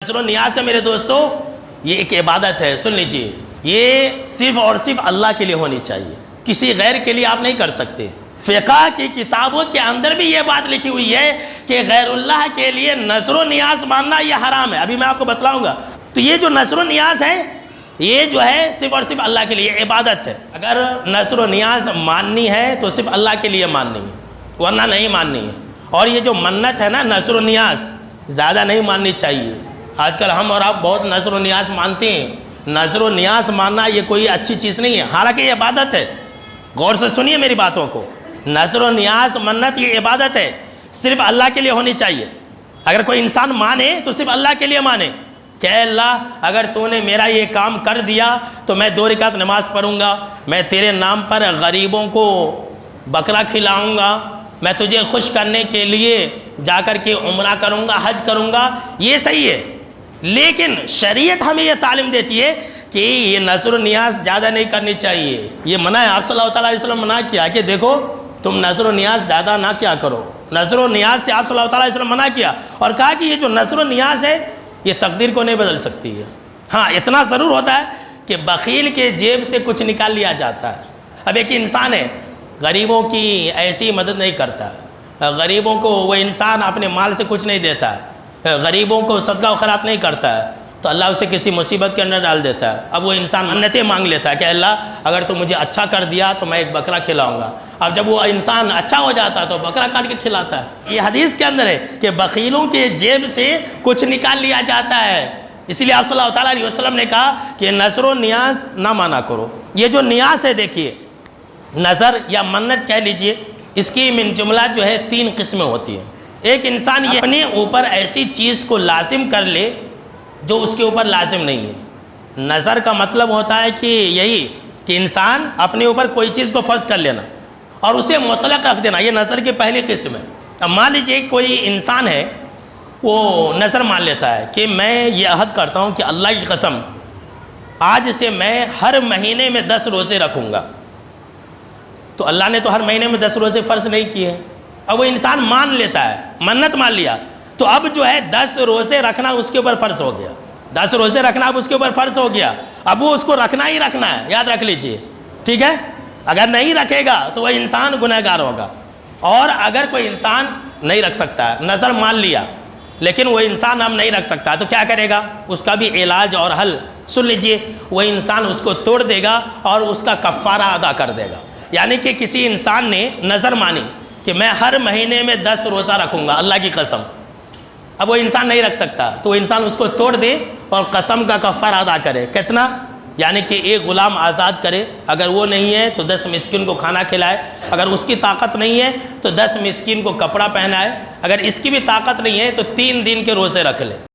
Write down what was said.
نذر و نیاز سے میرے دوستو یہ ایک عبادت ہے، سن لیجئے، یہ صرف اور صرف اللہ کے لیے ہونی چاہیے، کسی غیر کے لیے آپ نہیں کر سکتے۔ فقہ کی کتابوں کے اندر بھی یہ بات لکھی ہوئی ہے کہ غیر اللہ کے لیے نذر و نیاز ماننا یہ حرام ہے، ابھی میں آپ کو بتلاؤں گا۔ تو یہ جو نذر و نیاز ہے یہ جو ہے صرف اور صرف اللہ کے لیے عبادت ہے۔ اگر نذر و نیاز ماننی ہے تو صرف اللہ کے لیے ماننی ہے، ورنہ نہیں ماننی ہے۔ اور یہ جو منت ہے نا نذر و نیاز، زیادہ نہیں ماننی چاہیے۔ آج کل ہم اور آپ بہت نذر و نیاز مانتے ہیں، نذر و نیاز ماننا یہ کوئی اچھی چیز نہیں ہے، حالانکہ یہ عبادت ہے۔ غور سے سنیے میری باتوں کو، نذر و نیاز منت یہ عبادت ہے، صرف اللہ کے لیے ہونی چاہیے۔ اگر کوئی انسان مانے تو صرف اللہ کے لیے مانے کہ اے اللہ اگر تو نے میرا یہ کام کر دیا تو میں 2 رکعت نماز پڑھوں گا، میں تیرے نام پر غریبوں کو بکرا کھلاؤں گا، میں تجھے خوش کرنے کے لیے جا کر کے عمرہ کروں گا، حج کروں گا، یہ صحیح ہے۔ لیکن شریعت ہمیں یہ تعلیم دیتی ہے کہ یہ نذر و نیاز زیادہ نہیں کرنی چاہیے، یہ منع ہے۔ آپ صلی اللہ علیہ وسلم منع کیا کہ دیکھو تم نذر و نیاز زیادہ نہ کیا کرو، نذر و نیاز سے آپ صلی اللہ علیہ وسلم منع کیا، اور کہا کہ یہ جو نذر و نیاز ہے یہ تقدیر کو نہیں بدل سکتی ہے۔ ہاں اتنا ضرور ہوتا ہے کہ بخیل کے جیب سے کچھ نکال لیا جاتا ہے۔ اب ایک انسان ہے غریبوں کی ایسی مدد نہیں کرتا، غریبوں کو وہ انسان اپنے مال سے کچھ نہیں دیتا ہے، غریبوں کو صدقہ و خیرات نہیں کرتا ہے، تو اللہ اسے کسی مصیبت کے اندر ڈال دیتا ہے۔ اب وہ انسان منتیں مانگ لیتا ہے کہ اللہ اگر تو مجھے اچھا کر دیا تو میں ایک بکرا کھلاؤں گا۔ اب جب وہ انسان اچھا ہو جاتا ہے تو بکرا کاٹ کے کھلاتا ہے۔ یہ حدیث کے اندر ہے کہ بخیلوں کے جیب سے کچھ نکال لیا جاتا ہے، اس لیے آپ صلی اللہ علیہ وسلم نے کہا کہ نذر و نیاز نہ مانا کرو۔ یہ جو نیاز ہے دیکھیے، نظر یا منت کہہ لیجئے، اس کی من جملہ جو ہے 3 قسمیں ہوتی ہیں۔ ایک انسان یہ اپنے اوپر ایسی چیز کو لازم کر لے جو اس کے اوپر لازم نہیں ہے۔ نظر کا مطلب ہوتا ہے کہ یہی کہ انسان اپنے اوپر کوئی چیز کو فرض کر لینا اور اسے مطلق رکھ دینا، یہ نظر کی پہلی قسم ہے۔ اب مان لیجئے کوئی انسان ہے وہ نظر مان لیتا ہے کہ میں یہ عہد کرتا ہوں کہ اللہ کی قسم آج سے میں ہر مہینے میں 10 روزے رکھوں گا، تو اللہ نے تو ہر مہینے میں 10 روزے فرض نہیں کیے۔ اب وہ انسان مان لیتا ہے، منت مان لیا، تو اب جو ہے 10 روزے رکھنا اس کے اوپر فرض ہو گیا، 10 روزے رکھنا اب اس کے اوپر فرض ہو گیا۔ اب وہ اس کو رکھنا ہی رکھنا ہے، یاد رکھ لیجئے، ٹھیک ہے؟ اگر نہیں رکھے گا تو وہ انسان گنہگار ہوگا۔ اور اگر کوئی انسان نہیں رکھ سکتا ہے، نظر مان لیا لیکن وہ انسان اب نہیں رکھ سکتا تو کیا کرے گا؟ اس کا بھی علاج اور حل سن لیجئے، وہ انسان اس کو توڑ دے گا اور اس کا کفارہ ادا کر دے گا۔ یعنی کہ کسی انسان نے نظر مانی کہ میں ہر مہینے میں 10 روزہ رکھوں گا اللہ کی قسم، اب وہ انسان نہیں رکھ سکتا تو وہ انسان اس کو توڑ دے اور قسم کا کفارہ ادا کرے۔ کتنا؟ یعنی کہ ایک غلام آزاد کرے، اگر وہ نہیں ہے تو 10 مسکین کو کھانا کھلائے، اگر اس کی طاقت نہیں ہے تو 10 مسکین کو کپڑا پہنائے، اگر اس کی بھی طاقت نہیں ہے تو 3 دن کے روزے رکھ لے۔